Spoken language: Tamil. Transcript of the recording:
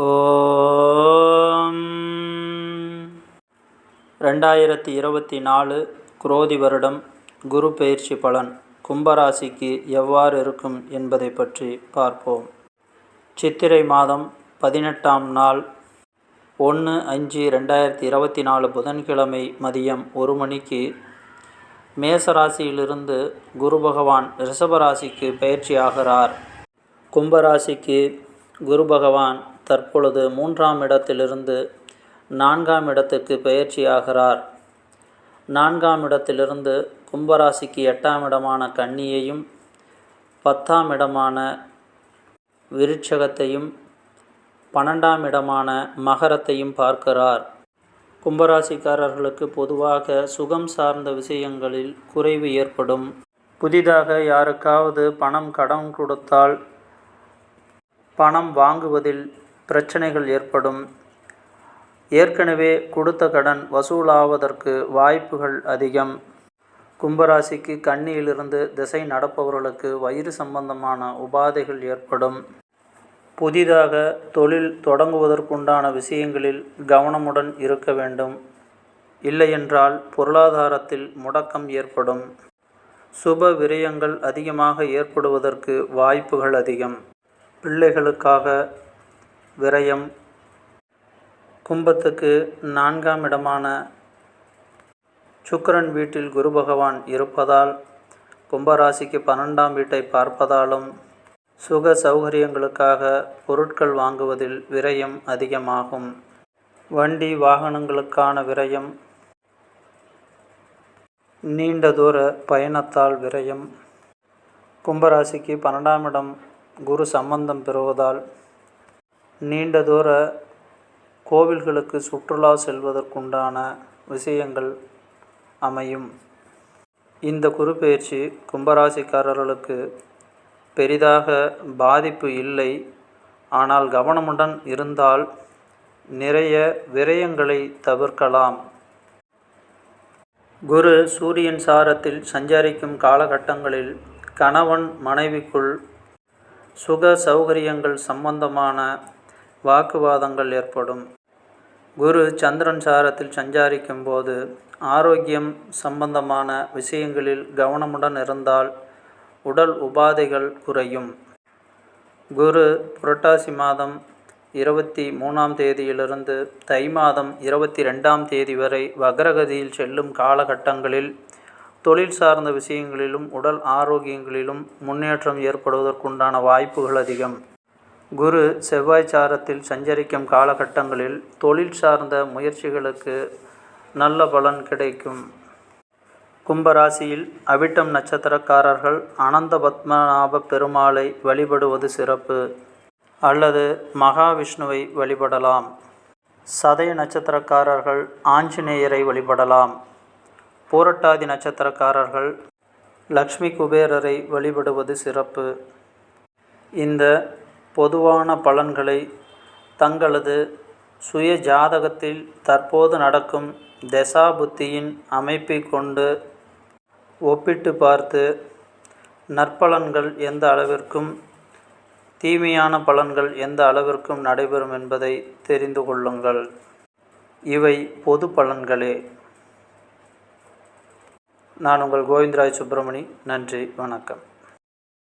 ஓம் 2024 குரோதி வருடம் குரு பெயர்ச்சி பலன் கும்பராசிக்கு எவ்வாறு இருக்கும் என்பதை பற்றி பார்ப்போம். சித்திரை மாதம் 18ஆம் நாள் 1/5/2024 புதன்கிழமை மதியம் 1 மணிக்கு மேசராசியிலிருந்து குரு பகவான் ரிஷபராசிக்கு பெயர்ச்சியாகிறார். கும்பராசிக்கு குரு பகவான் தற்பொழுது 3ஆம் இடத்திலிருந்து 4ஆம் இடத்துக்கு பெயர்ச்சியாகிறார். 4ஆம் இடத்திலிருந்து கும்பராசிக்கு 8ஆம் இடமான கன்னியையும் 10ஆம் இடமான விருட்சகத்தையும் 12ஆம் இடமான மகரத்தையும் பார்க்கிறார். கும்பராசிக்காரர்களுக்கு பொதுவாக சுகம் சார்ந்த விஷயங்களில் குறைவு ஏற்படும். புதிதாக யாருக்காவது பணம் கடன் கொடுத்தால் பணம் வாங்குவதில் பிரச்சனைகள் ஏற்படும். ஏற்கனவே கொடுத்த கடன் வசூலாவதற்கு வாய்ப்புகள் அதிகம். கும்பராசிக்கு கன்னியிலிருந்து திசை நடப்பவர்களுக்கு வயிறு சம்பந்தமான உபாதைகள் ஏற்படும். புதிதாக தொழில் தொடங்குவதற்குண்டான விஷயங்களில் கவனமுடன் இருக்க வேண்டும். இல்லையென்றால் பொருளாதாரத்தில் முடக்கம் ஏற்படும். சுப விரயங்கள் அதிகமாக ஏற்படுவதற்கு வாய்ப்புகள் அதிகம். பிள்ளைகளுக்காக விரயம். கும்பத்துக்கு 4ஆம் இடமான சுக்கிரன் வீட்டில் குரு பகவான் இருப்பதால் கும்பராசிக்கு 12ஆம் வீட்டை பார்ப்பதாலும் சுக சௌகரியங்களுக்காக பொருட்கள் வாங்குவதில் விரயம் அதிகமாகும். வண்டி வாகனங்களுக்கான விரயம். நீண்ட தூர பயணத்தால் விரயம். கும்பராசிக்கு 12ஆம் இடம் குரு சம்பந்தம் பெறுவதால் நீண்ட தூர கோவில்களுக்கு சுற்றுலா செல்வதற்குண்டான விஷயங்கள் அமையும். இந்த குரு பெயர்ச்சி கும்பராசிக்காரர்களுக்கு பெரிதாக பாதிப்பு இல்லை. ஆனால் கவனமுடன் இருந்தால் நிறைய விரயங்களை தவிர்க்கலாம். குரு சூரியன் சாரத்தில் சஞ்சரிக்கும் காலகட்டங்களில் கணவன் மனைவிக்குள் சுக சௌகரியங்கள் சம்பந்தமான வாக்குவாதங்கள் ஏற்படும். குரு சந்திரன் சாரத்தில் சஞ்சாரிக்கும் போது ஆரோக்கியம் சம்பந்தமான விஷயங்களில் கவனமுடன் இருந்தால் உடல் உபாதைகள் குறையும். குரு புரட்டாசி மாதம் 23ஆம் தேதியிலிருந்து தை மாதம் 22ஆம் தேதி வரை வக்ரகதியில் செல்லும் காலகட்டங்களில் தொழில் சார்ந்த விஷயங்களிலும் உடல் ஆரோக்கியங்களிலும் முன்னேற்றம் ஏற்படுவதற்குண்டான வாய்ப்புகள் அதிகம். குரு செவ்வாய் சாரத்தில் சஞ்சரிக்கும் காலகட்டங்களில் தொழில் சார்ந்த முயற்சிகளுக்கு நல்ல பலன் கிடைக்கும். கும்பராசியில் அவிட்டம் நட்சத்திரக்காரர்கள் அனந்த பத்மநாப பெருமாளை வழிபடுவது சிறப்பு. அல்லது மகாவிஷ்ணுவை வழிபடலாம். சதய நட்சத்திரக்காரர்கள் ஆஞ்சநேயரை வழிபடலாம். பூரட்டாதி நட்சத்திரக்காரர்கள் லக்ஷ்மி குபேரரை வழிபடுவது சிறப்பு. இந்த பொதுவான பலன்களை தங்களது சுய ஜாதகத்தில் தற்போது நடக்கும் தசா புத்தியின் அமைப்பை கொண்டு ஒப்பிட்டு பார்த்து நற்பலன்கள் எந்த அளவிற்கும் தீமையான பலன்கள் எந்த அளவிற்கும் நடைபெறும் என்பதை தெரிந்து கொள்ளுங்கள். இவை பொது பலன்களே. நான் உங்கள் கோவிந்தராஜ் சுப்பிரமணி. நன்றி, வணக்கம்.